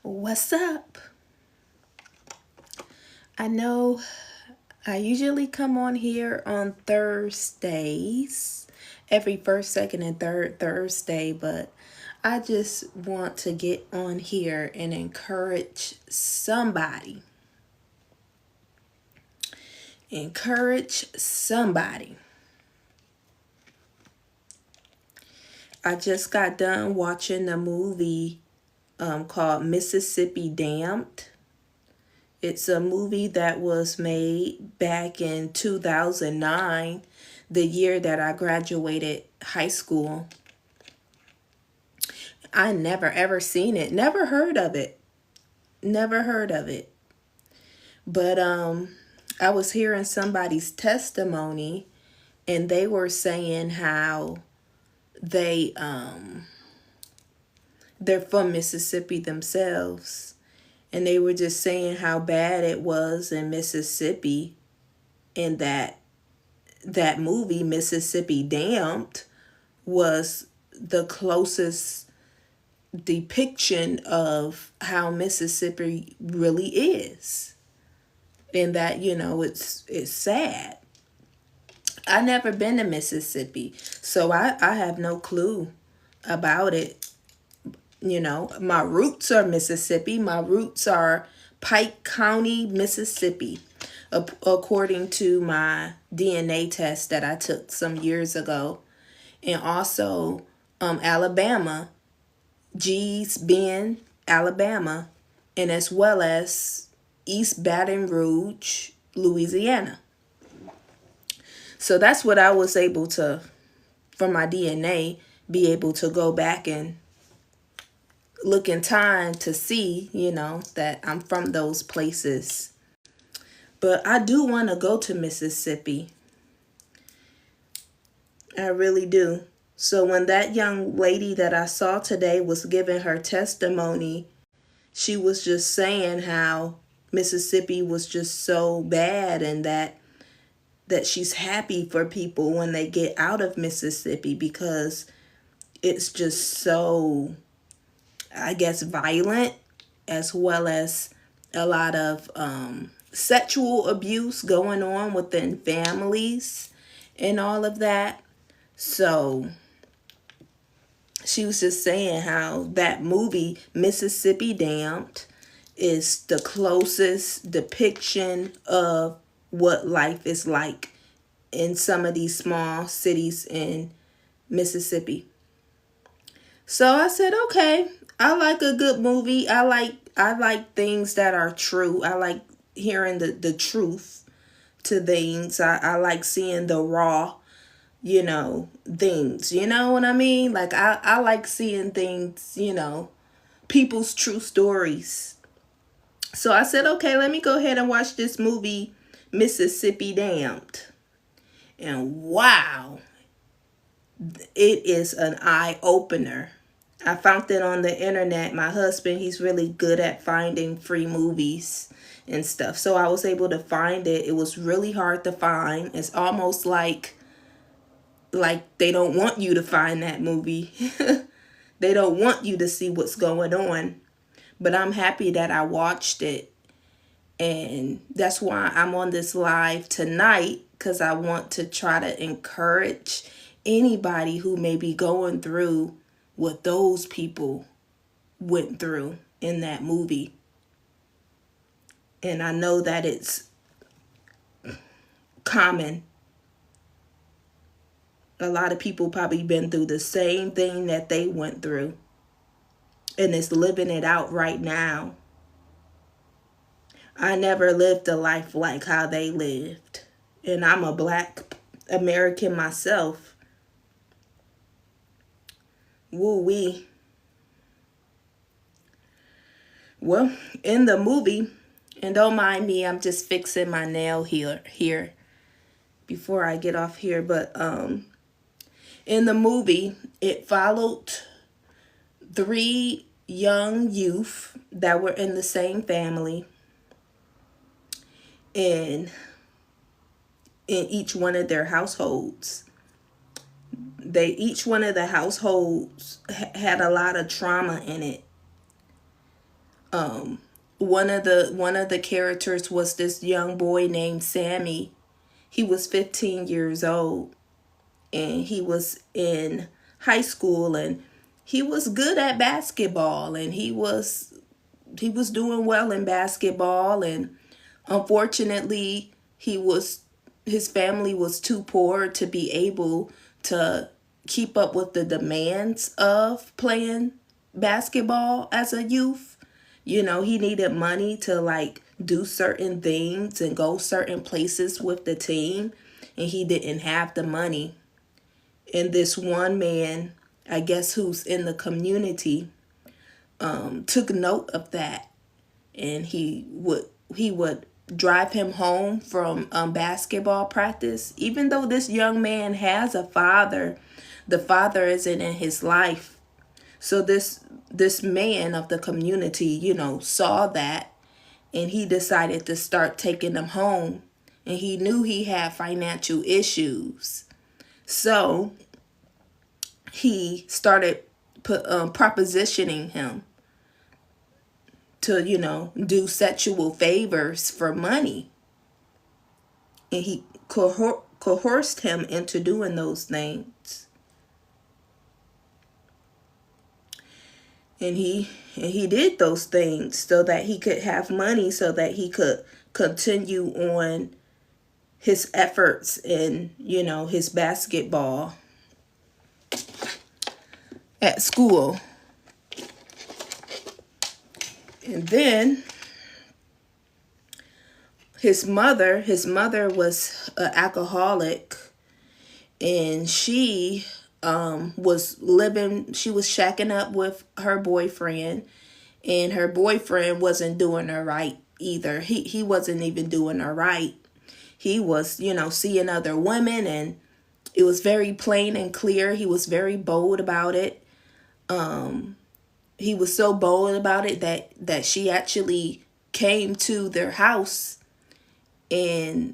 What's up? I know I usually come on here on Thursdays, every first, second, and third Thursday, but I just want to get on here and encourage somebody. Encourage somebody. I just got done watching the movie called Mississippi Damned. It's a movie that was made back in 2009, the year that I graduated high school. I never ever seen it, never heard of it, never heard of it. But I was hearing somebody's testimony and they were saying how they they're from Mississippi themselves, and they were just saying how bad it was in Mississippi, and that movie Mississippi Damned was the closest depiction of how Mississippi really is. And that, it's sad. I never been to Mississippi, so I have no clue about it. My roots are Mississippi. My roots are Pike County, Mississippi, according to my DNA test that I took some years ago. And also Alabama, G's Bend, Alabama, and as well as East Baton Rouge, Louisiana. So that's what I was able to, from my DNA, be able to go back and look in time to see, that I'm from those places. But I do want to go to Mississippi. I really do. So when that young lady that I saw today was giving her testimony, she was just saying how Mississippi was just so bad, and that she's happy for people when they get out of Mississippi because it's just so, I guess, violent, as well as a lot of sexual abuse going on within families and all of that. So she was just saying how that movie, Mississippi Damned, is the closest depiction of what life is like in some of these small cities in Mississippi. So I said, okay, I like a good movie. I like things that are true. I like hearing the truth to things. I like seeing the raw, things. You know what I mean? Like I like seeing things, people's true stories. So I said, okay, let me go ahead and watch this movie, Mississippi Damned. And wow, it is an eye opener. I found it on the internet. My husband, he's really good at finding free movies and stuff. So I was able to find it. It was really hard to find. It's almost like they don't want you to find that movie. They don't want you to see what's going on. But I'm happy that I watched it. And that's why I'm on this live tonight, because I want to try to encourage anybody who may be going through what those people went through in that movie. And I know that it's common. A lot of people probably been through the same thing that they went through, and it's living it out right now. I never lived a life like how they lived, and I'm a Black American myself. Woo-wee. Well, in the movie, and don't mind me, I'm just fixing my nail here before I get off here, but in the movie, it followed 3 young youth that were in the same family, and in each one of their households. Each one of the households had a lot of trauma in it. One of the characters was this young boy named Sammy. He was 15 years old, and he was in high school, and he was good at basketball, and he was doing well in basketball. And unfortunately, his family was too poor to be able to keep up with the demands of playing basketball as a youth. He needed money to like do certain things and go certain places with the team, and he didn't have the money. And this one man, I guess, who's in the community, took note of that, and he would drive him home from basketball practice. Even though this young man has a father, the father isn't in his life. So this man of the community, saw that, and he decided to start taking them home. And he knew he had financial issues. So he started propositioning him to, do sexual favors for money. And he coerced him into doing those things. And he did those things so that he could have money, so that he could continue on his efforts in, his basketball at school. And then his mother was an alcoholic, and she was shacking up with her boyfriend, and her boyfriend wasn't doing her right either. He wasn't even doing her right. He was, seeing other women, and it was very plain and clear. He was very bold about it. He was so bold about it that she actually came to their house, and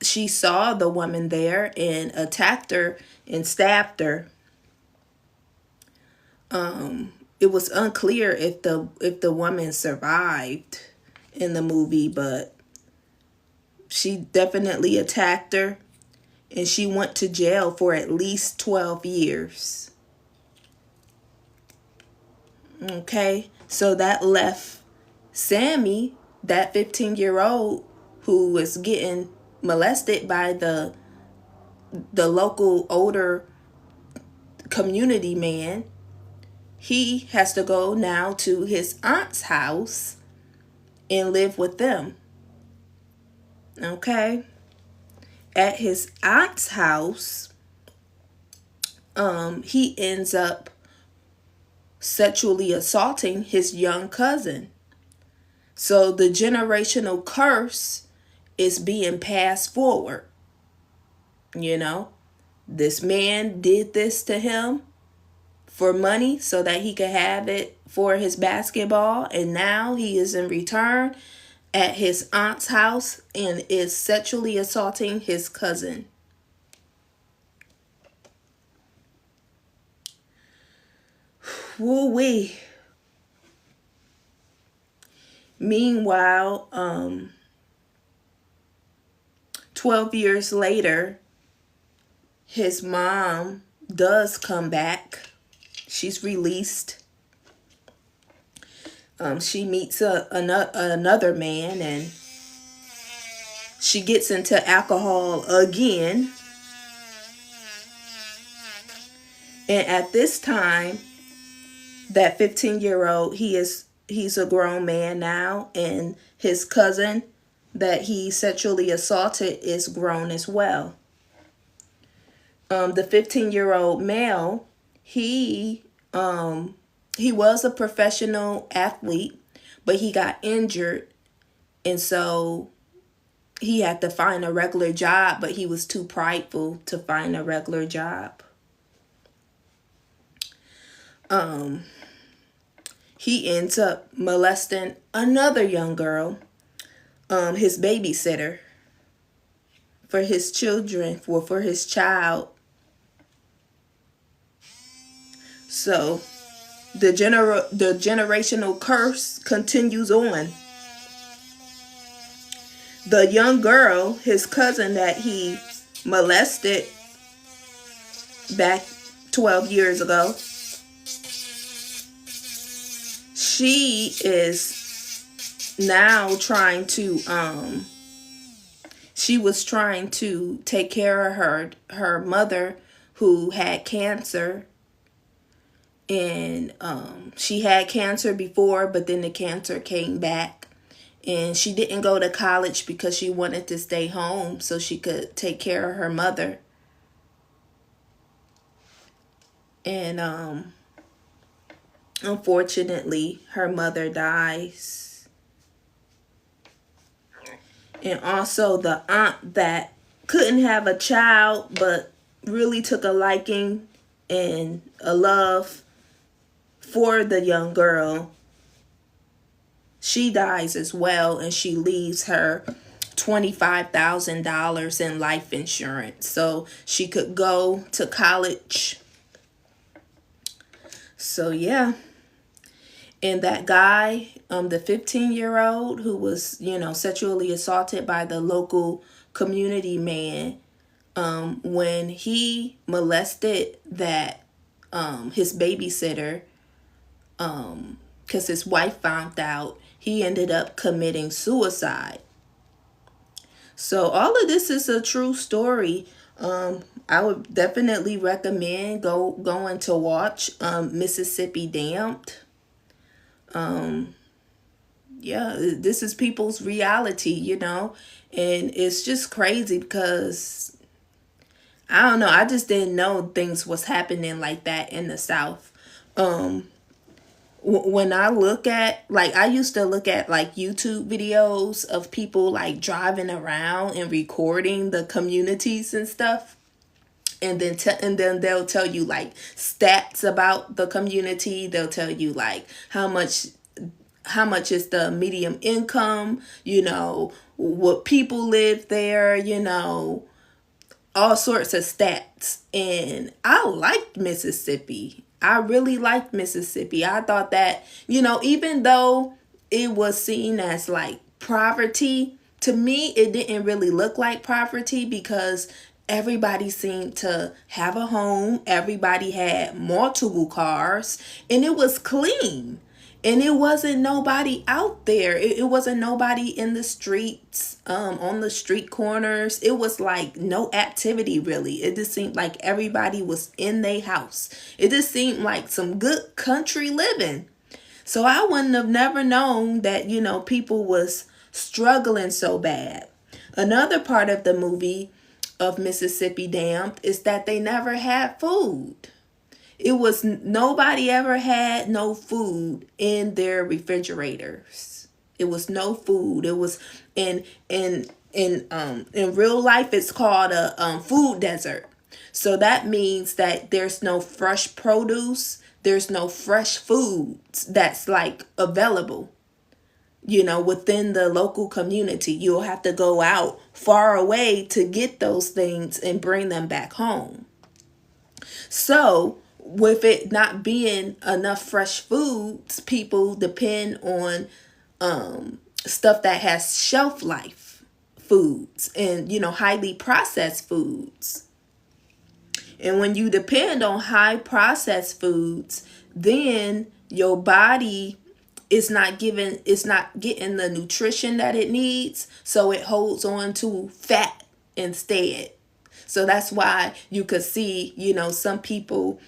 she saw the woman there and attacked her and stabbed her. It was unclear if the woman survived in the movie, but she definitely attacked her, and she went to jail for at least 12 years. Okay, so that left Sammy, that 15-year-old who was getting molested by the local older community man. He has to go now to his aunt's house and live with them. Okay? At his aunt's house, he ends up sexually assaulting his young cousin. So the generational curse is being passed forward. This man did this to him for money so that he could have it for his basketball, and now he is in return at his aunt's house and is sexually assaulting his cousin. Woo-wee. Meanwhile, 12 years later, his mom does come back. She's released. She meets another man, and she gets into alcohol again. And at this time, that 15-year-old, he's a grown man now, and his cousin that he sexually assaulted is grown as well. The 15-year-old male, he was a professional athlete, but he got injured, and so he had to find a regular job, but he was too prideful to find a regular job. He ends up molesting another young girl, his babysitter, for his children, for his child. So The generational curse continues on. The young girl, his cousin that he molested back 12 years ago, she is now trying to she was trying to take care of her mother who had cancer. And she had cancer before, but then the cancer came back. And she didn't go to college because she wanted to stay home so she could take care of her mother. And unfortunately, her mother dies. And also the aunt that couldn't have a child but really took a liking and a love for the young girl, she dies as well, and she leaves her $25,000 in life insurance so she could go to college. So yeah. And that guy, the 15-year-old who was, sexually assaulted by the local community man, when he molested that his babysitter, because his wife found out, he ended up committing suicide. So all of this is a true story. I would definitely recommend going to watch Mississippi Damned. Yeah, this is people's reality, and it's just crazy because I don't know, I just didn't know things was happening like that in the South. When I look at, I used to look at YouTube videos of people driving around and recording the communities and stuff. And then they'll tell you stats about the community. They'll tell you how much is the median income, what people live there, all sorts of stats. And I liked Mississippi. I really liked Mississippi. I thought that, even though it was seen as poverty, to me, it didn't really look like poverty because everybody seemed to have a home. Everybody had multiple cars and it was clean. And it wasn't nobody out there. It wasn't nobody in the streets, on the street corners. It was no activity really. It just seemed like everybody was in their house. It just seemed like some good country living. So I wouldn't have never known that, people was struggling so bad. Another part of the movie of Mississippi Damned is that they never had food. It was nobody ever had no food in their refrigerators. It was no food. It was in real life it's called a food desert. So that means that there's no fresh produce, there's no fresh foods that's available. Within the local community, you'll have to go out far away to get those things and bring them back home. So with it not being enough fresh foods, people depend on stuff that has shelf life foods and, highly processed foods. And when you depend on high processed foods, then your body is not getting the nutrition that it needs. So it holds on to fat instead. So that's why you could see, some people,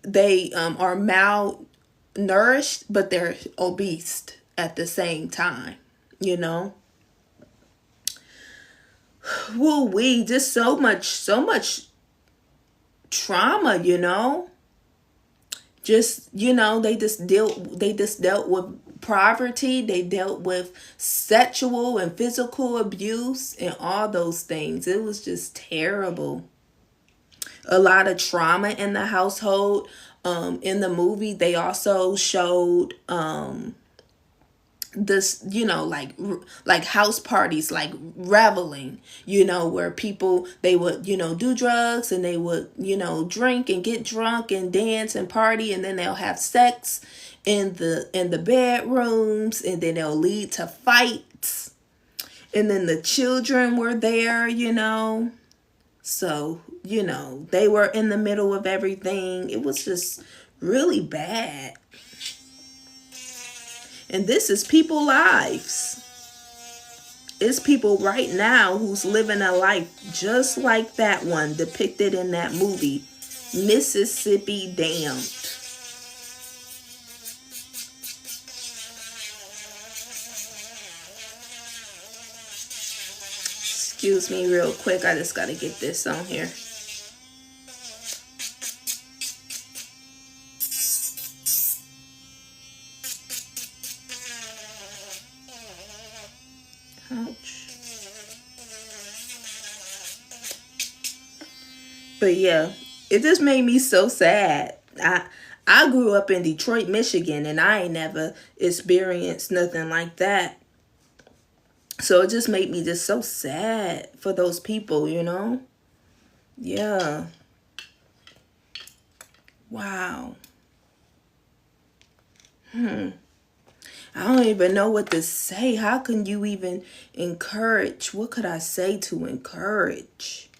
they are malnourished, but they're obese at the same time, Well, we just so much trauma, Just, they just dealt with poverty. They dealt with sexual and physical abuse and all those things. It was just terrible. A lot of trauma in the household. In the movie, they also showed this, like house parties, like reveling, where people, they would, do drugs, and they would, drink and get drunk and dance and party, and then they'll have sex in the bedrooms, and then they'll lead to fights, and then the children were there, so, they were in the middle of everything. It was just really bad. And this is people lives. It's people right now who's living a life just like that one depicted in that movie, Mississippi Damned. Excuse me real quick. I just got to get this on here. Ouch. But yeah, it just made me so sad. I grew up in Detroit, Michigan, and I ain't never experienced nothing like that. So it just made me just so sad for those people, Yeah. Wow. I don't even know what to say. How can you even encourage? What could I say to encourage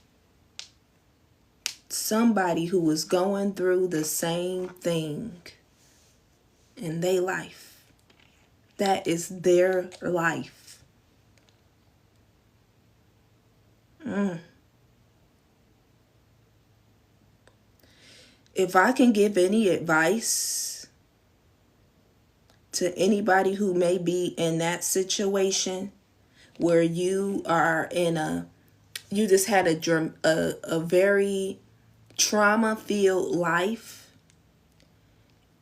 somebody who was going through the same thing in their life? That is their life. If I can give any advice to anybody who may be in that situation where you are you just had a very trauma-filled life,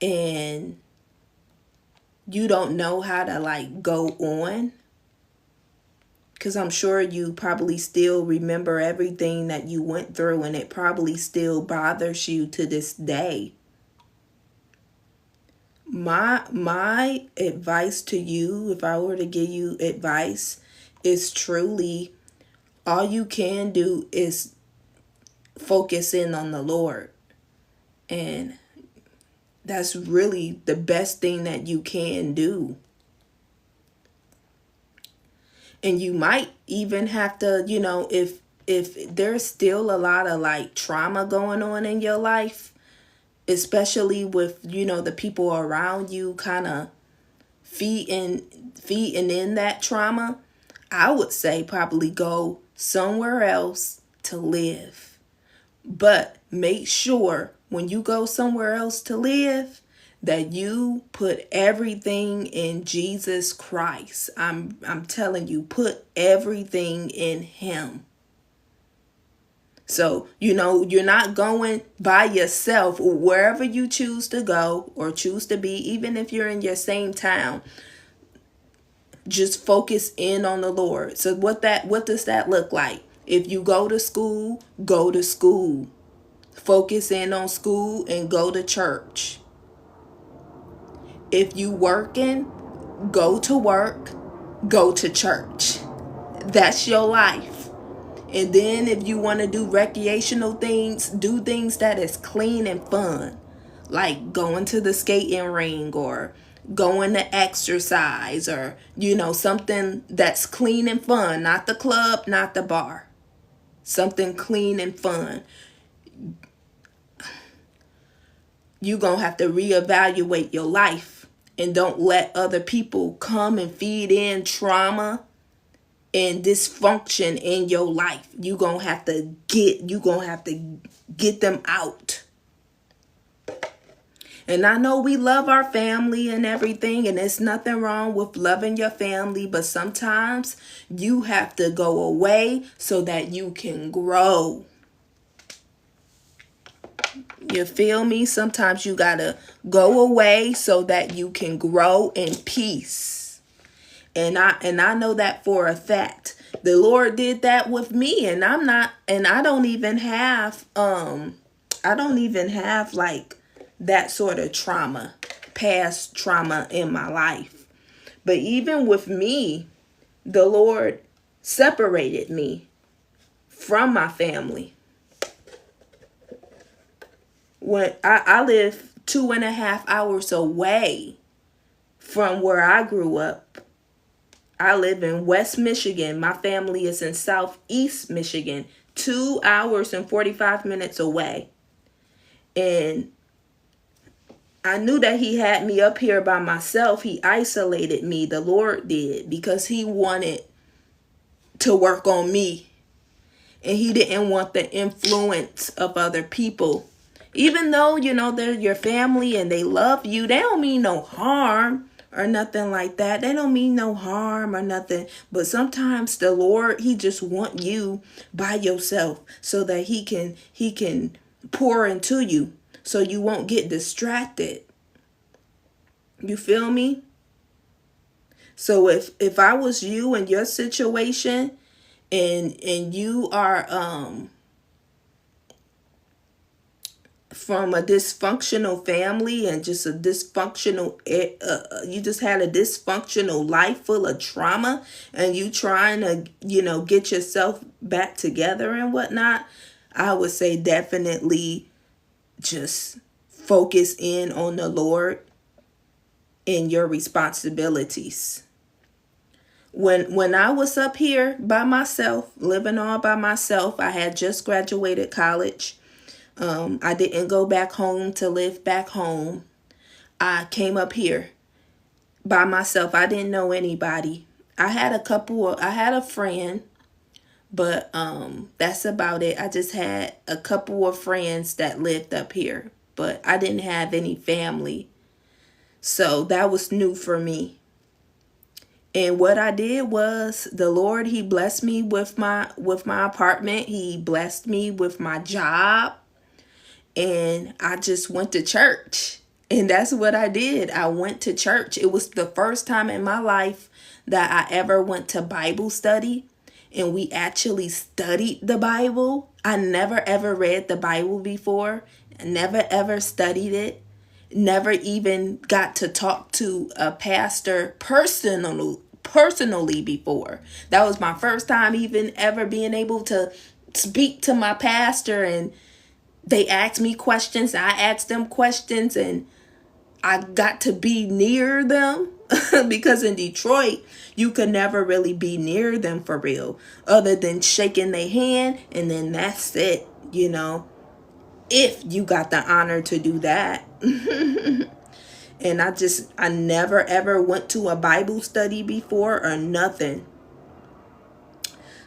and you don't know how to go on, because I'm sure you probably still remember everything that you went through, and it probably still bothers you to this day. My advice to you, if I were to give you advice, is truly all you can do is focus in on the Lord. And that's really the best thing that you can do. And you might even have to, if there's still a lot of trauma going on in your life, especially with, the people around you kind of feeding in that trauma, I would say probably go somewhere else to live. But make sure when you go somewhere else to live that you put everything in Jesus Christ. I'm telling you, put everything in Him. So, you're not going by yourself wherever you choose to go or choose to be, even if you're in your same town. Just focus in on the Lord. So what does that look like? If you go to school, go to school. Focus in on school and go to church. If you working, go to work, go to church. That's your life. And then if you want to do recreational things, do things that is clean and fun. Like going to the skating ring or going to exercise or, something that's clean and fun. Not the club, not the bar. Something clean and fun. You're going to have to reevaluate your life, and don't let other people come and feed in trauma and dysfunction in your life. You're going to have to get them out. And I know we love our family and everything, and there's nothing wrong with loving your family, but sometimes you have to go away so that you can grow. You feel me? Sometimes you gotta go away so that you can grow in peace. And I know that for a fact. The Lord did that with me, and I don't even have like that sort of trauma, past trauma in my life. But even with me, the Lord separated me from my family. When I live 2.5 hours away from where I grew up. I live in West Michigan. My family is in Southeast Michigan, 2 hours and 45 minutes away. And I knew that he had me up here by myself. He isolated me, the Lord did, because he wanted to work on me. And he didn't want the influence of other people. Even though, they're your family and they love you, they don't mean no harm or nothing like that. They don't mean no harm or nothing. But sometimes the Lord, he just want you by yourself so that he can pour into you so you won't get distracted. You feel me? So if I was you in your situation and you are from a dysfunctional family and just a dysfunctional, you just had a dysfunctional life full of trauma and you trying to, get yourself back together and whatnot, I would say definitely just focus in on the Lord and your responsibilities. When I was up here by myself, living all by myself, I had just graduated college. I didn't go back home to live back home. I came up here by myself. I didn't know anybody. I had a friend, but that's about it. I just had a couple of friends that lived up here, but I didn't have any family. So that was new for me. And what I did was the Lord, he blessed me with my apartment. He blessed me with my job. And I just went to church. And that's what I did. I went to church. It was the first time in my life that I ever went to Bible study. And we actually studied the Bible. I never ever read the Bible before. I never ever studied it. Never even got to talk to a pastor personally before. That was my first time even ever being able to speak to my pastor, and they asked me questions, I asked them questions, and I got to be near them because in Detroit, you could never really be near them for real, other than shaking their hand, and then that's it, if you got the honor to do that. And I never ever went to a Bible study before or nothing.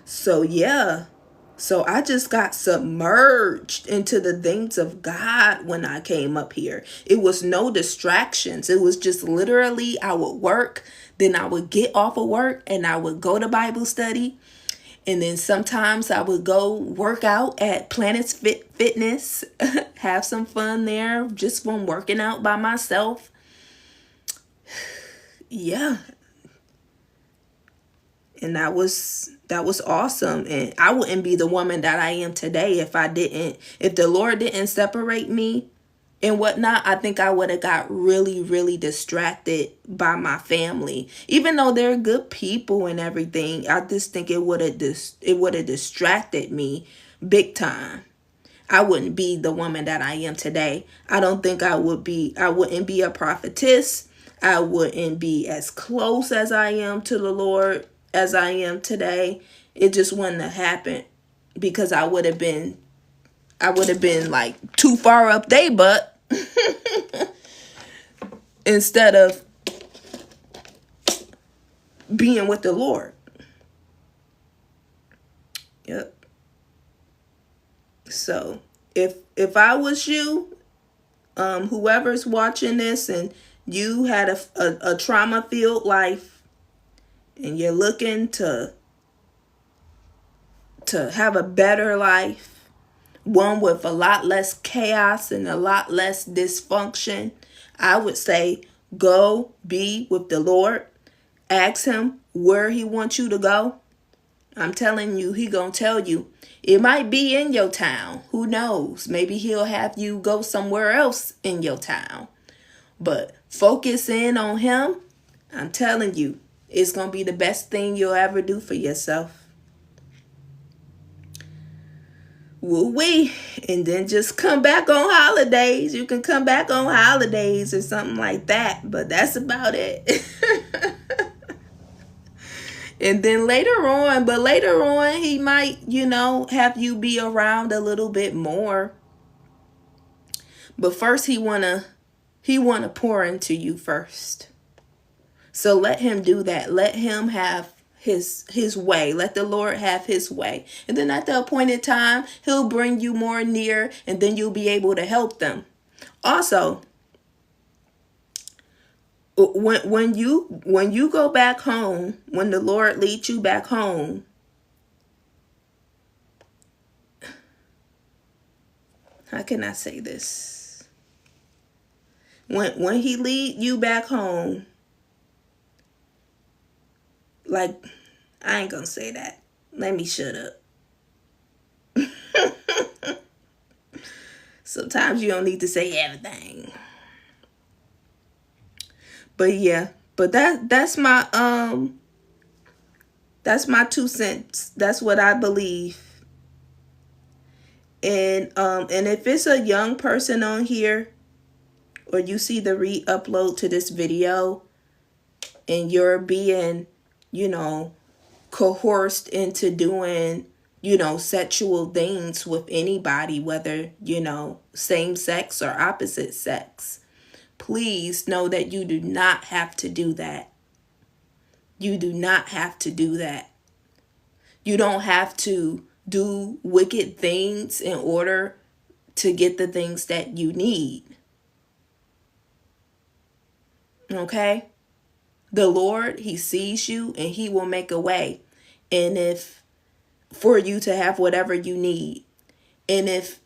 So yeah. So I just got submerged into the things of God when I came up here. It was no distractions. It was just literally I would work, then I would get off of work and I would go to Bible study. And then sometimes I would go work out at Planet's Fitness, have some fun there just from working out by myself. Yeah. And that was awesome. And I wouldn't be the woman that I am today if the Lord didn't separate me and whatnot. I think I would have got really, really distracted by my family. Even though they're good people and everything, I just think it would have distracted me big time. I wouldn't be the woman that I am today. I don't think I wouldn't be a prophetess. I wouldn't be as close as I am to the Lord as I am today. It just wouldn't have happened because I would have been like too far up they butt instead of being with the Lord. Yep. So if I was you, whoever's watching this and you had a trauma-filled life and you're looking to have a better life, one with a lot less chaos and a lot less dysfunction, I would say go be with the Lord. Ask him where he wants you to go. I'm telling you, he gonna tell you. It might be in your town. Who knows? Maybe he'll have you go somewhere else in your town. But focus in on him I'm telling you, it's going to be the best thing you'll ever do for yourself. Woo-wee. And then just come back on holidays. You can come back on holidays or something like that. But that's about it. And then later on, he might, have you be around a little bit more. But first he wanna pour into you first. So let him do that. Let him have his way. Let the Lord have his way. And then at the appointed time, he'll bring you more near, and then you'll be able to help them. Also, when you go back home, when the Lord leads you back home, how can I say this? When he lead you back home, like, I ain't gonna say that. Let me shut up. Sometimes you don't need to say everything. But yeah, but that's my 2 cents. That's what I believe. And if it's a young person on here, or you see the re-upload to this video, and you're being, coerced into doing, sexual things with anybody, whether, same sex or opposite sex, please know that you do not have to do that. You do not have to do that. You don't have to do wicked things in order to get the things that you need. Okay? The Lord, he sees you and he will make a way. And if for you to have whatever you need. And if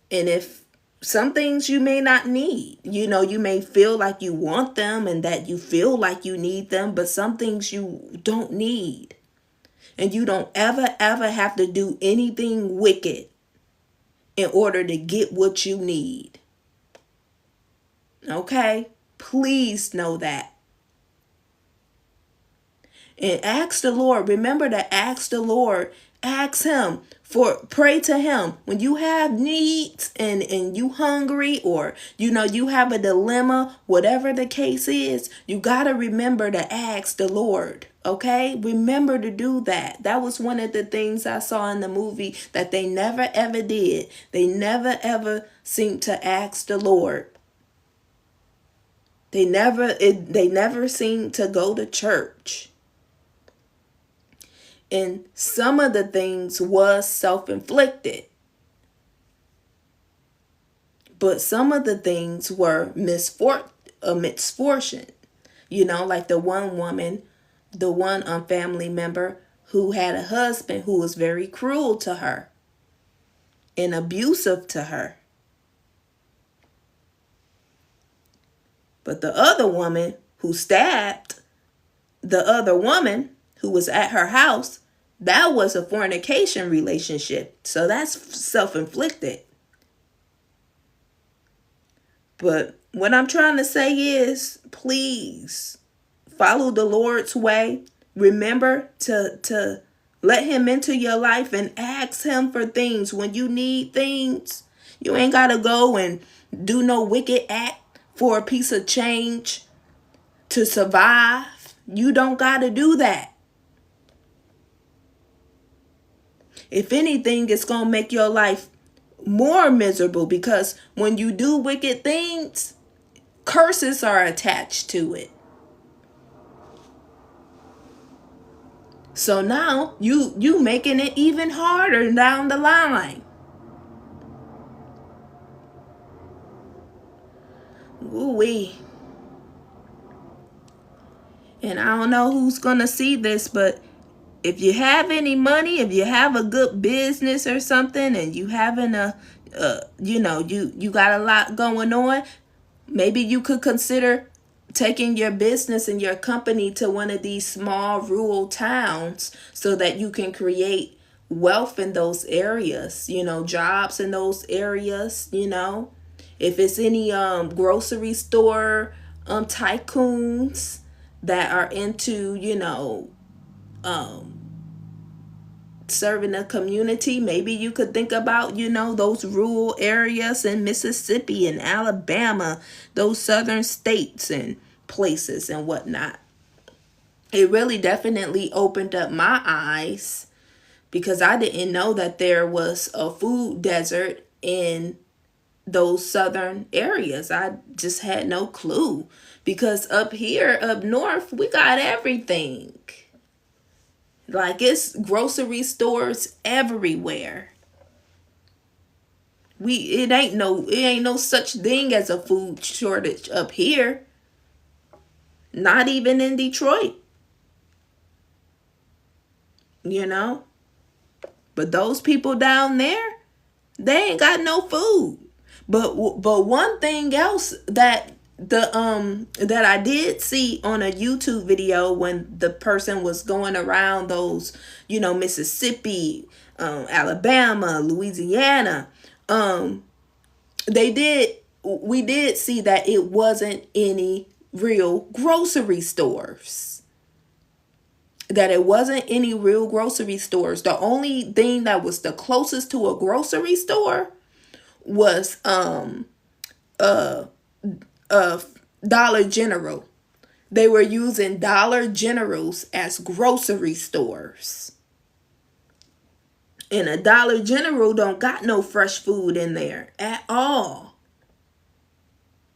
some things you may not need, you may feel like you want them and that you feel like you need them, but some things you don't need. And you don't ever have to do anything wicked in order to get what you need. Okay? Please know that. And ask the Lord. Remember to ask the Lord. Ask him. Pray to him. When you have needs and you hungry, or, you have a dilemma, whatever the case is, you got to remember to ask the Lord. Okay? Remember to do that. That was one of the things I saw in the movie that they never ever did. They never ever seemed to ask the Lord. They never seemed to go to church. And some of the things was self-inflicted. But some of the things were misfortune. Like the one woman, the one family member who had a husband who was very cruel to her and abusive to her. But the other woman who stabbed the other woman who was at her house, that was a fornication relationship. So that's self-inflicted. But what I'm trying to say is, please follow the Lord's way. Remember to let him into your life and ask him for things. When you need things, you ain't got to go and do no wicked act for a piece of change to survive. You don't got to do that. If anything, it's going to make your life more miserable, because when you do wicked things, curses are attached to it. So now you making it even harder down the line. Ooh-wee. And I don't know who's going to see this, but if you have any money, if you have a good business or something, and you having you got a lot going on, maybe you could consider taking your business and your company to one of these small rural towns so that you can create wealth in those areas, jobs in those areas, If it's any grocery store tycoons that are into, serving the community. Maybe you could think about, those rural areas in Mississippi and Alabama, those southern states and places and whatnot. It really definitely opened up my eyes because I didn't know that there was a food desert in those southern areas. I just had no clue because up here, up north, we got everything. Like, it's grocery stores everywhere. It ain't no such thing as a food shortage up here. Not even in Detroit. But those people down there, they ain't got no food. But one thing else that that I did see on a YouTube video when the person was going around those, Mississippi, Alabama, Louisiana, we did see that it wasn't any real grocery stores. That it wasn't any real grocery stores. The only thing that was the closest to a grocery store was Dollar General. They were using Dollar Generals as grocery stores. And a Dollar General don't got no fresh food in there at all.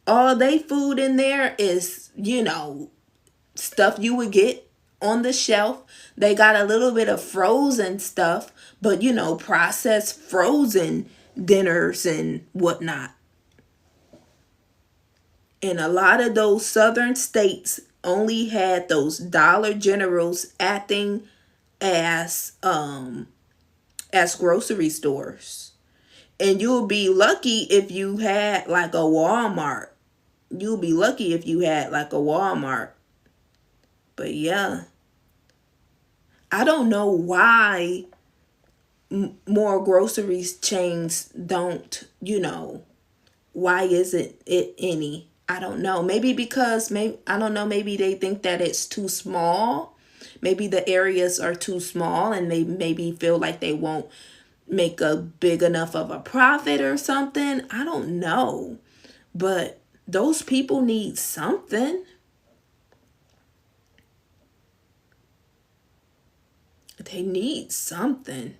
All they food in there is, stuff you would get on the shelf. They got a little bit of frozen stuff, but processed frozen dinners and whatnot. And a lot of those southern states only had those Dollar Generals acting as grocery stores. And you'll be lucky if you had like a Walmart. You'll be lucky if you had like a Walmart. But yeah, I don't know why more grocery chains don't, why isn't it any? I don't know. Maybe because, I don't know, maybe they think that it's too small. Maybe the areas are too small and they maybe feel like they won't make a big enough of a profit or something. I don't know. But those people need something. They need something.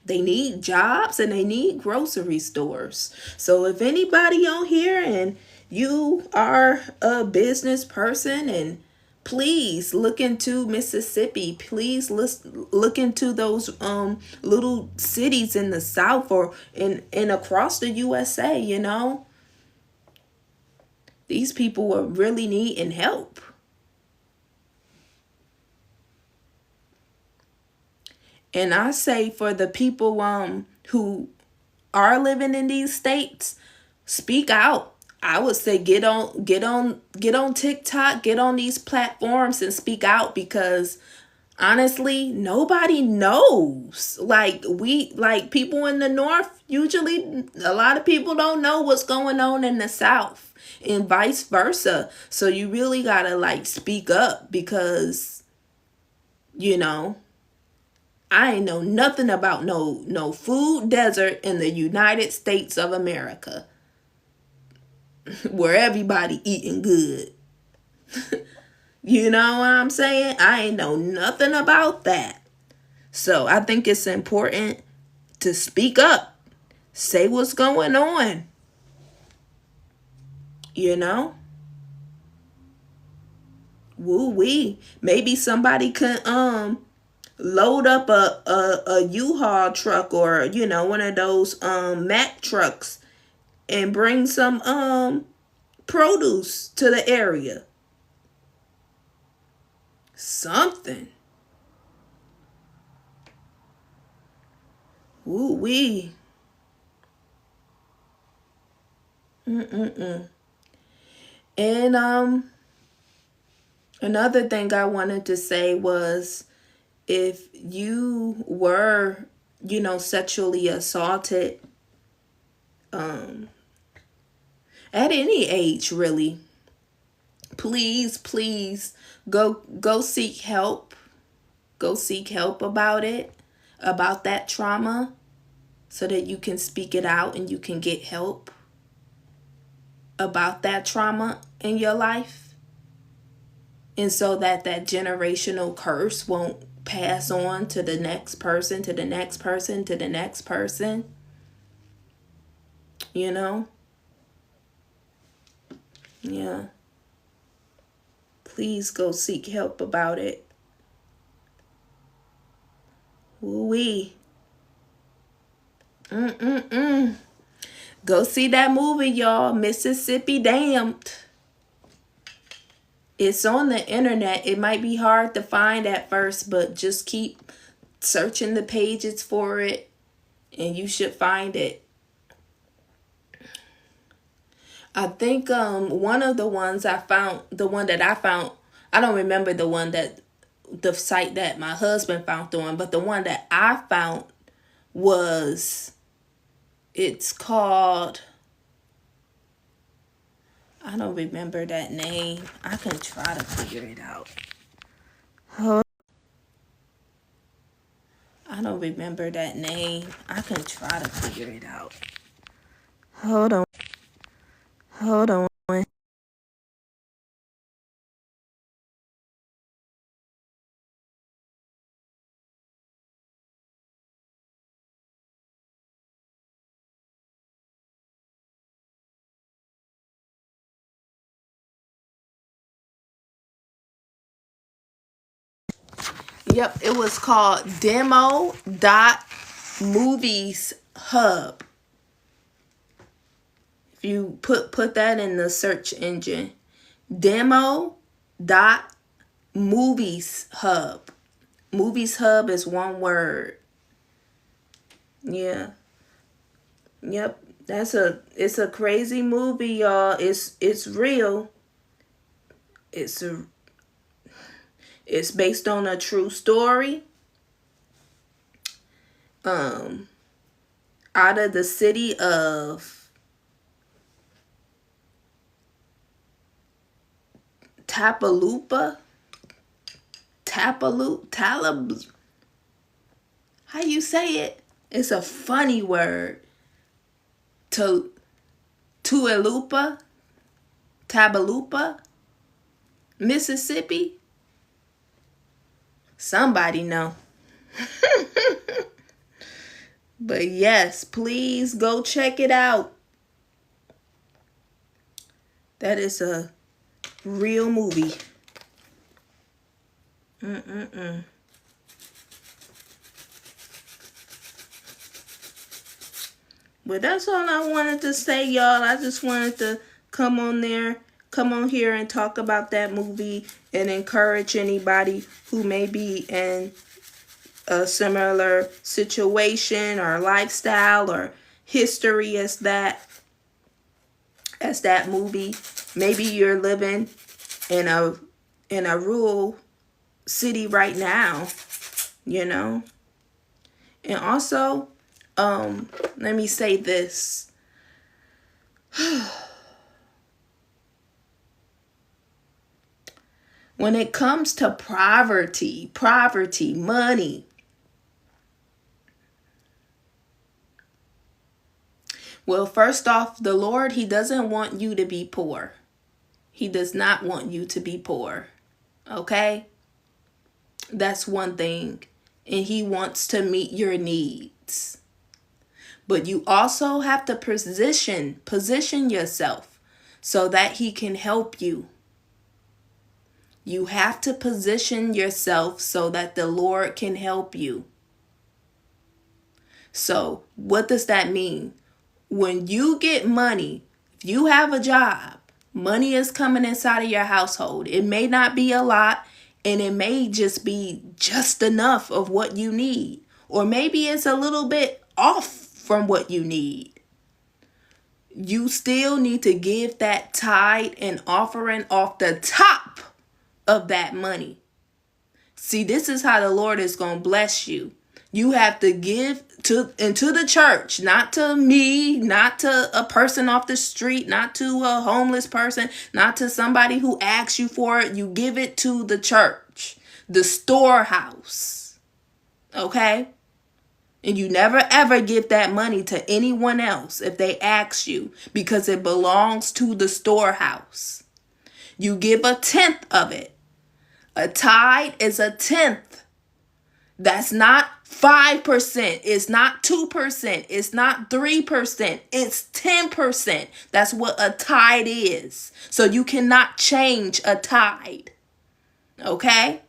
They need jobs and they need grocery stores. So if anybody on here and you are a business person, and please look into Mississippi. Please look into those little cities in the South or in across the USA, These people are really needing help. And I say for the people who are living in these states, speak out. I would say get on TikTok, get on these platforms and speak out, because honestly, nobody knows. Like people in the North, usually a lot of people don't know what's going on in the South and vice versa. So you really gotta speak up, because, I ain't know nothing about no food desert in the United States of America where everybody eating good. You know what I'm saying? I ain't know nothing about that. So I think it's important to speak up. Say what's going on. Woo-wee. Maybe somebody could load up a U-Haul truck or one of those Mack trucks and bring some produce to the area. Something. Woo-wee. And another thing I wanted to say was, if you were, sexually assaulted at any age, really, please, please go seek help. Go seek help about it, about that trauma, so that you can speak it out and you can get help about that trauma in your life. And so that that generational curse won't pass on to the next person, to the next person, to the next person. You know? Yeah. Please go seek help about it. Ooh-wee. Go see that movie, y'all. Mississippi Damned. It's on the internet. It might be hard to find at first, but just keep searching the pages for it and you should find it. I think one of the ones I found, the one that I found, I don't remember the site that my husband found on, but the one that I found it's called, I don't remember that name. I can try to figure it out. I don't remember that name. I can try to figure it out. Hold on. Yep, it was called Demo.Movies Hub. If you put that in the search engine, Demo.Movies Hub. Movies Hub is one word. Yeah. Yep. It's a crazy movie, y'all. It's real. It's based on a true story. Out of the city of Tapaloopa. How you say it? It's a funny word. Tabalupa, Mississippi. Somebody know. But yes, please go check it out. That is a real movie. But that's all I wanted to say, y'all. I just wanted to come on here and talk about that movie and encourage anybody who may be in a similar situation or lifestyle or history as that movie. Maybe you're living in a rural city right now, you know. And also, let me say this. When it comes to poverty, money, well, first off, the Lord, He doesn't want you to be poor. He does not want you to be poor. Okay? That's one thing. And He wants to meet your needs. But you also have to position yourself so that He can help you. You have to position yourself so that the Lord can help you. So, what does that mean? When you get money, if you have a job, money is coming inside of your household. It may not be a lot, and it may just be just enough of what you need. Or maybe it's a little bit off from what you need. You still need to give that tithe and offering off the top of that money. See, this is how the Lord is going to bless you. You have to give into the church, not to me, not to a person off the street, not to a homeless person, not to somebody who asks you for it. You give it to the church, the storehouse. Okay? And you never ever give that money to anyone else if they ask you, because it belongs to the storehouse. You give 1/10 of it. A tithe is 1/10. That's not 5%. It's not 2%. It's not 3%. It's 10%. That's what a tithe is. So you cannot change a tithe. Okay?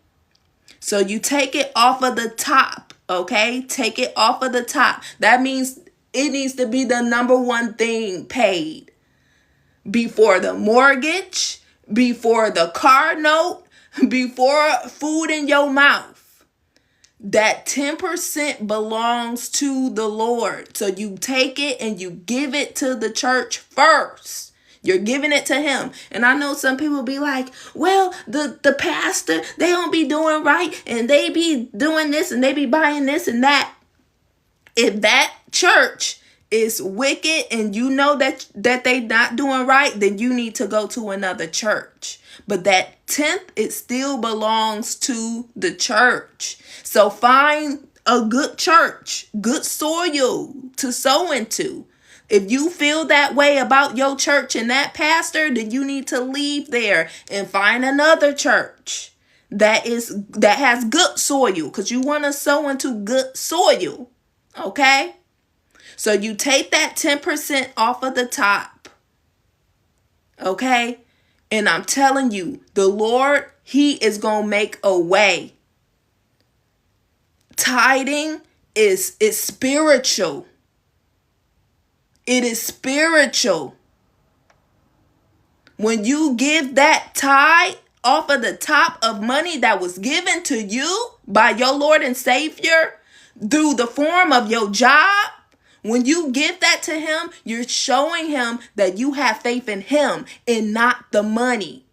So you take it off of the top. Okay? Take it off of the top. That means it needs to be the number one thing paid. Before the mortgage, before the car note, before food in your mouth. That 10% belongs to the Lord. So you take it and you give it to the church first. You're giving it to him. And I know some people be like, well, the pastor, they don't be doing right, and they be doing this, and they be buying this and that. If that church is wicked and you know that they not doing right, then you need to go to another church. But that 10th, it still belongs to the church. So find a good church, good soil to sow into. If you feel that way about your church and that pastor, then you need to leave there and find another church that has good soil, because you want to sow into good soil. Okay? So you take that 10% off of the top. Okay? And I'm telling you, the Lord, he is going to make a way. Tithing is spiritual. It is spiritual. When you give that tithe off of the top of money that was given to you by your Lord and Savior through the form of your job, when you give that to him, you're showing him that you have faith in him and not the money.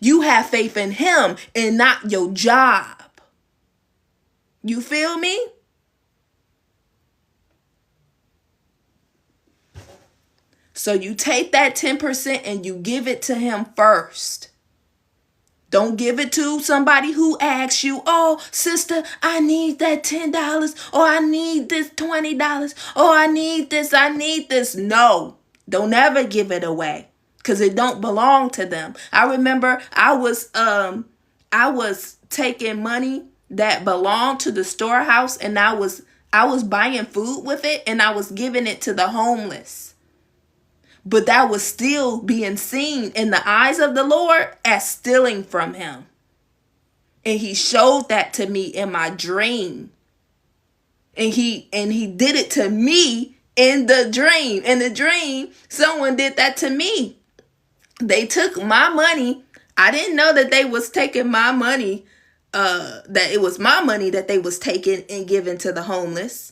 You have faith in him and not your job. You feel me? So you take that 10% and you give it to him first. Don't give it to somebody who asks you, oh, sister, I need that $10, or I need this $20, or I need this. No, don't ever give it away, because it don't belong to them. I remember I was taking money that belonged to the storehouse, and I was buying food with it, and I was giving it to the homeless. But that was still being seen in the eyes of the Lord as stealing from him. And he showed that to me in my dream. And he did it to me in the dream. In the dream, someone did that to me. They took my money. I didn't know that they was taking my money, that it was my money that they was taking and giving to the homeless.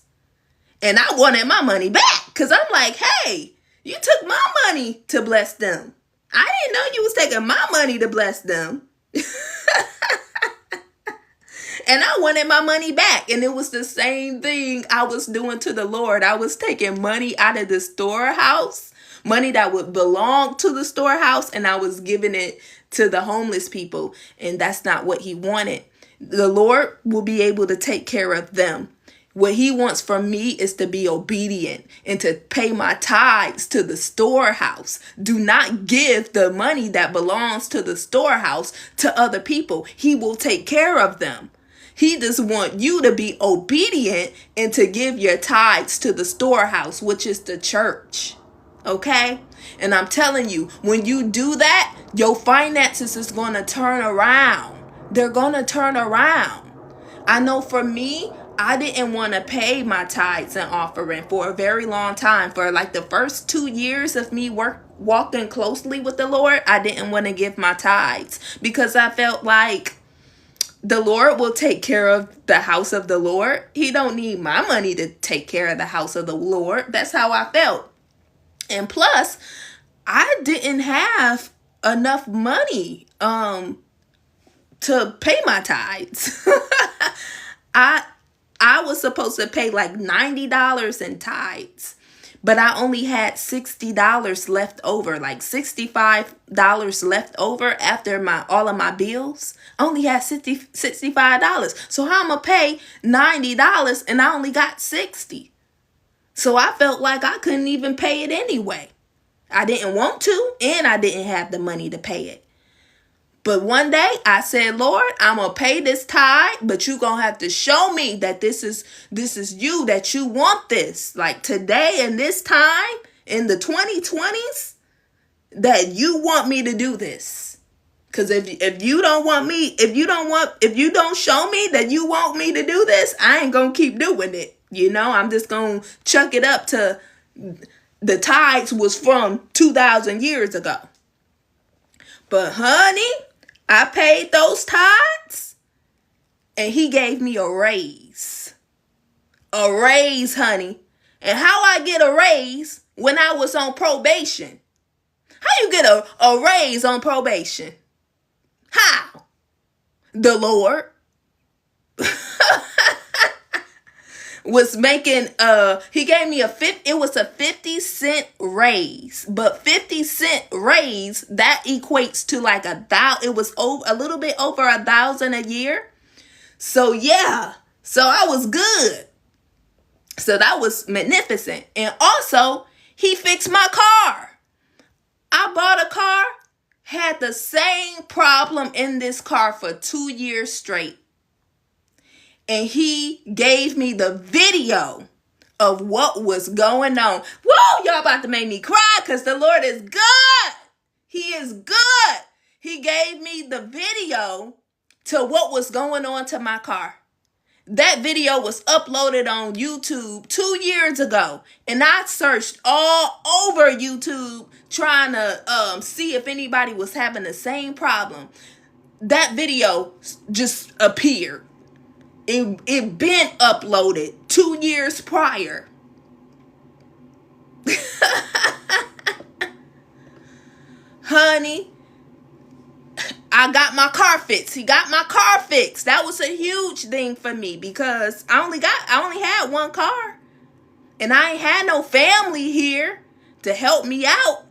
And I wanted my money back, because I'm like, hey, you took my money to bless them. I didn't know you was taking my money to bless them. And I wanted my money back. And it was the same thing I was doing to the Lord. I was taking money out of the storehouse, money that would belong to the storehouse, and I was giving it to the homeless people. And that's not what he wanted. The Lord will be able to take care of them. What he wants from me is to be obedient and to pay my tithes to the storehouse. Do not give the money that belongs to the storehouse to other people. He will take care of them. He just wants you to be obedient and to give your tithes to the storehouse, which is the church. Okay? And I'm telling you, when you do that, your finances is going to turn around. They're going to turn around. I know for me, I didn't want to pay my tithes and offering for a very long time. For like the first 2 years of me walking closely with the Lord, I didn't want to give my tithes, because I felt like the Lord will take care of the house of the Lord. He don't need my money to take care of the house of the Lord. That's how I felt. And plus, I didn't have enough money to pay my tithes. I was supposed to pay like $90 in tithes, but I only had $60 left over, like $65 left over after all of my bills. I only had $65. So how I'm going to pay $90 and I only got 60? So I felt like I couldn't even pay it anyway. I didn't want to, and I didn't have the money to pay it. But one day I said, Lord, I'm going to pay this tithe, but you're going to have to show me that this is you, that you want this. Like today and this time in the 2020s, that you want me to do this. Because if you don't show me that you want me to do this, I ain't going to keep doing it. I'm just going to chuck it up to the tithes was from 2,000 years ago. But honey, I paid those tithes and he gave me a raise. A raise, honey. And how I get a raise when I was on probation? How you get a raise on probation? How? The Lord was making he gave me it was a 50-cent raise, but 50-cent raise, that equates to like it was a little bit over $1,000 a year. So yeah, so I was good. So that was magnificent. And also he fixed my car. I bought a car, had the same problem in this car for 2 years straight. And he gave me the video of what was going on. Whoa, y'all about to make me cry because the Lord is good. He is good. He gave me the video to what was going on to my car. That video was uploaded on YouTube 2 years ago. And I searched all over YouTube trying to see if anybody was having the same problem. That video just appeared. It been uploaded 2 years prior. Honey, I got my car fixed. He got my car fixed. That was a huge thing for me because I only had one car. And I ain't had no family here to help me out.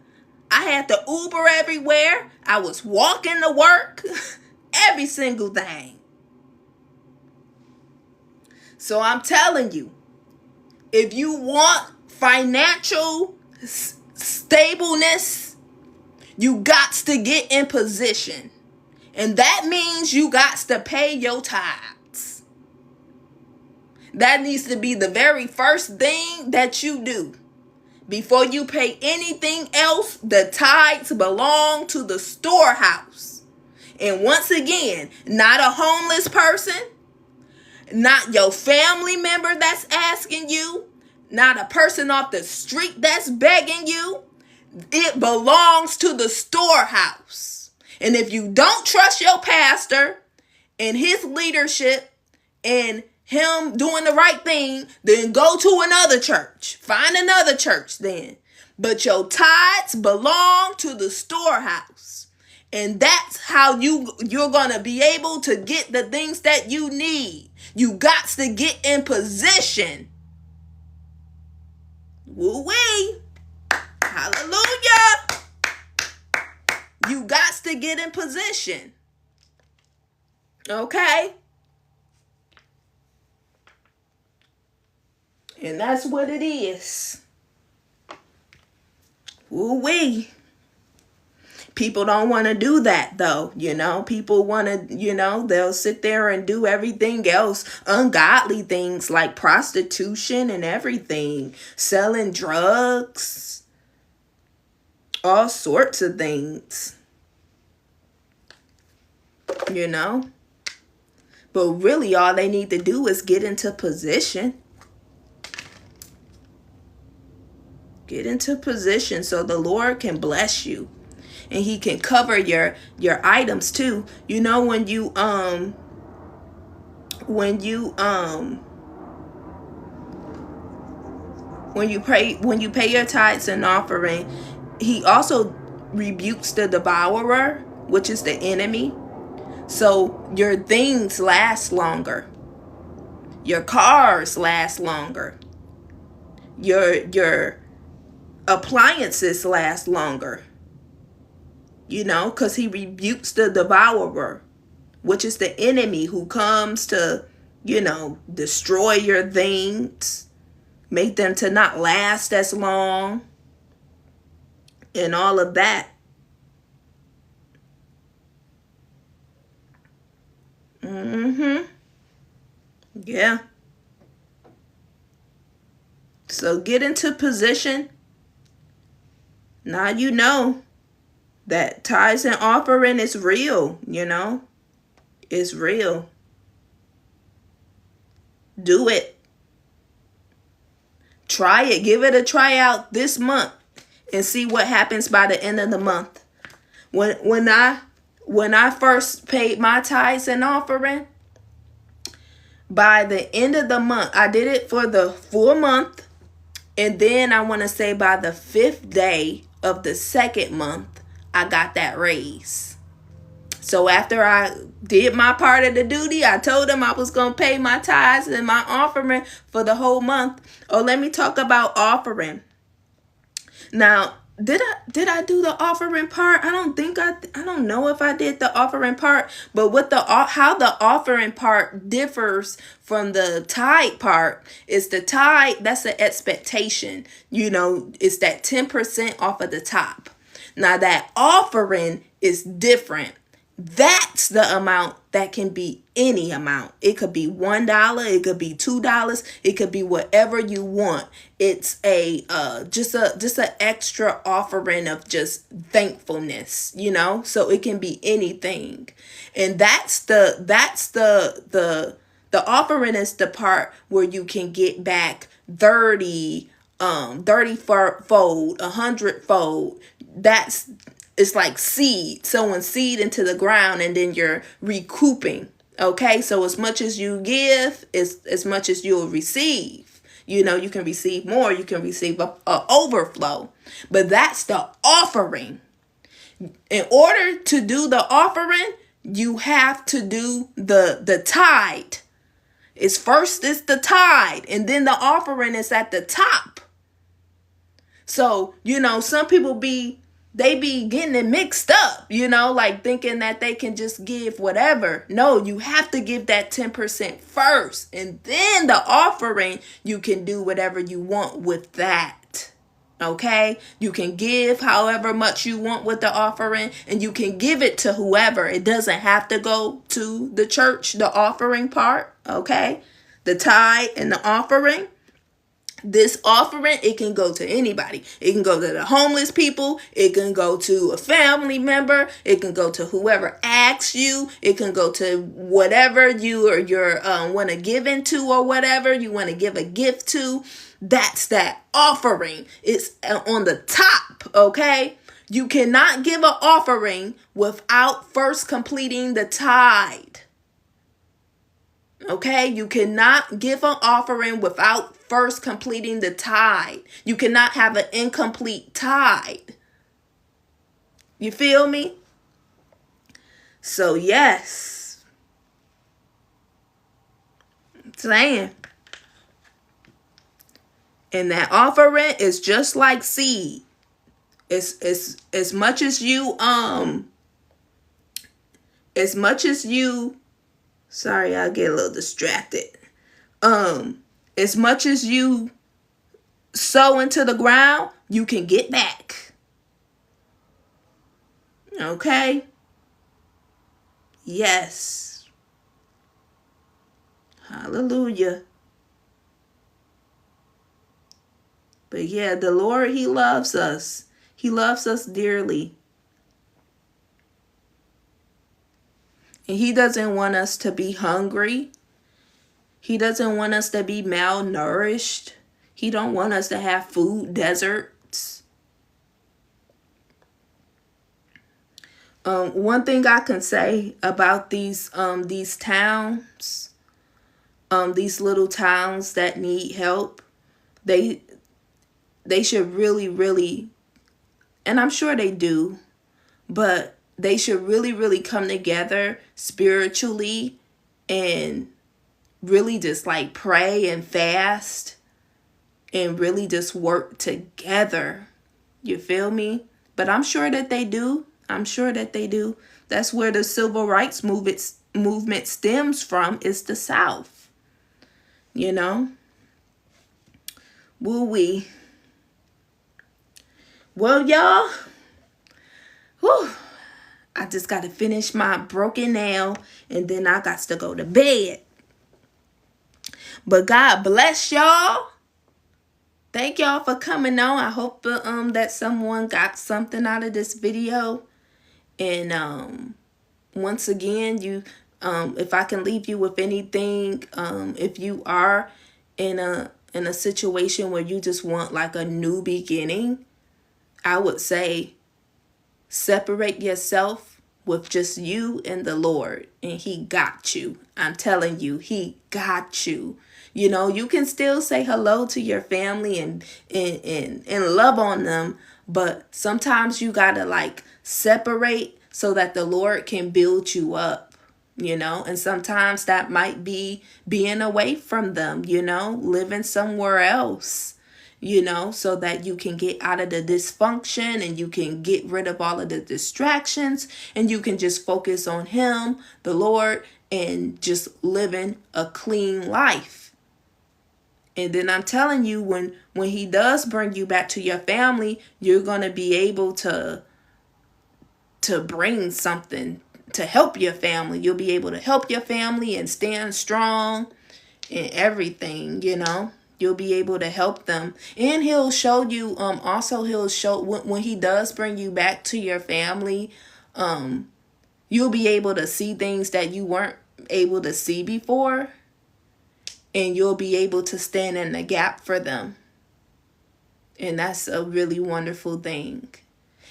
I had to Uber everywhere. I was walking to work. Every single thing. So I'm telling you, if you want financial stableness, you got to get in position. And that means you got to pay your tithes. That needs to be the very first thing that you do. Before you pay anything else, the tithes belong to the storehouse. And once again, not a homeless person. Not your family member that's asking you. Not a person off the street that's begging you. It belongs to the storehouse. And if you don't trust your pastor and his leadership and him doing the right thing, then go to another church. Find another church then. But your tithes belong to the storehouse. And that's how you're going to be able to get the things that you need. You got to get in position. Woo-wee. Hallelujah. You got to get in position. Okay? And that's what it is. Woo-wee. People don't want to do that though, People want to, they'll sit there and do everything else. Ungodly things like prostitution and everything. Selling drugs. All sorts of things. But really all they need to do is get into position. Get into position so the Lord can bless you. And he can cover your items too. When you pay your tithes and offering, he also rebukes the devourer, which is the enemy. So your things last longer. Your cars last longer. Your appliances last longer. Because he rebukes the devourer, which is the enemy who comes to, destroy your things, make them to not last as long, and all of that. Yeah. So get into position. Now you know that tithes and offering is real, It's real. Do it. Try it. Give it a try out this month and see what happens by the end of the month. When I first paid my tithes and offering, by the end of the month, I did it for the full month. And then I want to say by the 5th day of the 2nd month, I got that raise. So after I did my part of the duty, I told them I was going to pay my tithes and my offering for the whole month. Oh, let me talk about offering. Now, did I do the offering part? I don't know if I did the offering part, but how the offering part differs from the tithe part is the tithe, that's the expectation. It's that 10% off of the top. Now that offering is different. That's the amount that can be any amount. It could be $1, it could be $2, it could be whatever you want. It's just an extra offering of just thankfulness, So it can be anything. And that's the offering is the part where you can get back 30 fold, 100-fold. It's like seed, sowing seed into the ground, and then you're recouping. Okay, so as much as you give is as much as you'll receive. You can receive more, you can receive a overflow. But that's the offering. In order to do the offering, you have to do the tithe. It's the tithe, and then the offering is at the top. So, some people be getting it mixed up, like thinking that they can just give whatever. No, you have to give that 10% first. And then the offering, you can do whatever you want with that. Okay? You can give however much you want with the offering, and you can give it to whoever. It doesn't have to go to the church, the offering part. Okay? The tithe and the offering. This offering, it can go to anybody. It can go to the homeless people. It can go to a family member. It can go to whoever asks you. It can go to whatever you want to give into, or whatever you want to give a gift to. That's that offering. It's on the top, okay? You cannot give an offering without first completing the tithe. Okay, you cannot give an offering without first completing the tithe. You cannot have an incomplete tithe. You feel me? So yes. I'm saying. And that offering is just like seed. It's as much as you sorry, I get a little distracted. As much as you sow into the ground, you can get back. Okay? Yes. Hallelujah. But yeah, the Lord, He loves us. He loves us dearly. And He doesn't want us to be hungry. He doesn't want us to be malnourished. He don't want us to have food deserts. One thing I can say about these towns, these little towns that need help, they should really, really, and I'm sure they do, but they should really, really come together spiritually and really just like pray and fast and really just work together. You feel me? But I'm sure that they do. I'm sure that they do. That's where the civil rights movement stems from, is the South. You know? Woo wee. Well, y'all, whew, I just got to finish my broken nail and then I got to go to bed. But God bless y'all. Thank y'all for coming on. I hope that someone got something out of this video. And once again, if I can leave you with anything, if you are in a situation where you just want like a new beginning, I would say separate yourself with just you and the Lord, and He got you. I'm telling you, He got you. You know, you can still say hello to your family and love on them, but sometimes you gotta like separate so that the Lord can build you up, you know. And sometimes that might be being away from them, you know, living somewhere else, you know, so that you can get out of the dysfunction and you can get rid of all of the distractions and you can just focus on Him, the Lord, and just living a clean life. And then I'm telling you, when He does bring you back to your family, you're going to be able to bring something to help your family. You'll be able to help your family and stand strong in everything, you know. You'll be able to help them. And He'll show you, also He'll show, when He does bring you back to your family, you'll be able to see things that you weren't able to see before. And you'll be able to stand in the gap for them. And that's a really wonderful thing.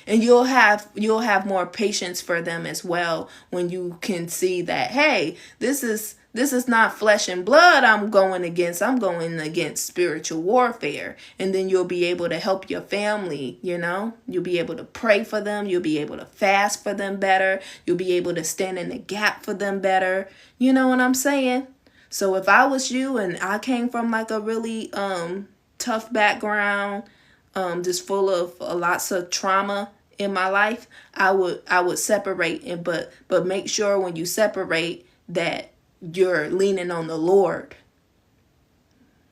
And you'll have more patience for them as well when you can see that, hey, this is not flesh and blood I'm going against. I'm going against spiritual warfare. And then you'll be able to help your family, you know. You'll be able to pray for them. You'll be able to fast for them better. You'll be able to stand in the gap for them better. You know what I'm saying? So if I was you and I came from like a really tough background, just full of lots of trauma in my life, I would separate, but make sure when you separate that you're leaning on the Lord,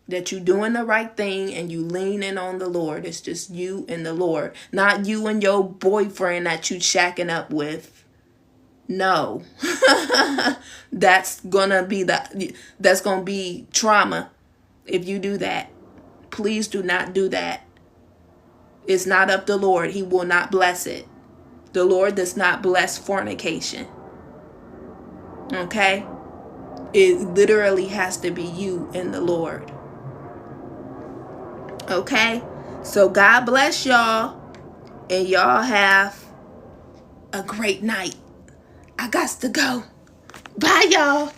that you're doing the right thing and you leaning on the Lord. It's just you and the Lord, not you and your boyfriend that you shacking up with. No, that's gonna be trauma if you do that. Please do not do that. It's not of the Lord. He will not bless it. The Lord does not bless fornication. Okay? It literally has to be you and the Lord. Okay? So God bless y'all. And y'all have a great night. I got to go. Bye, y'all.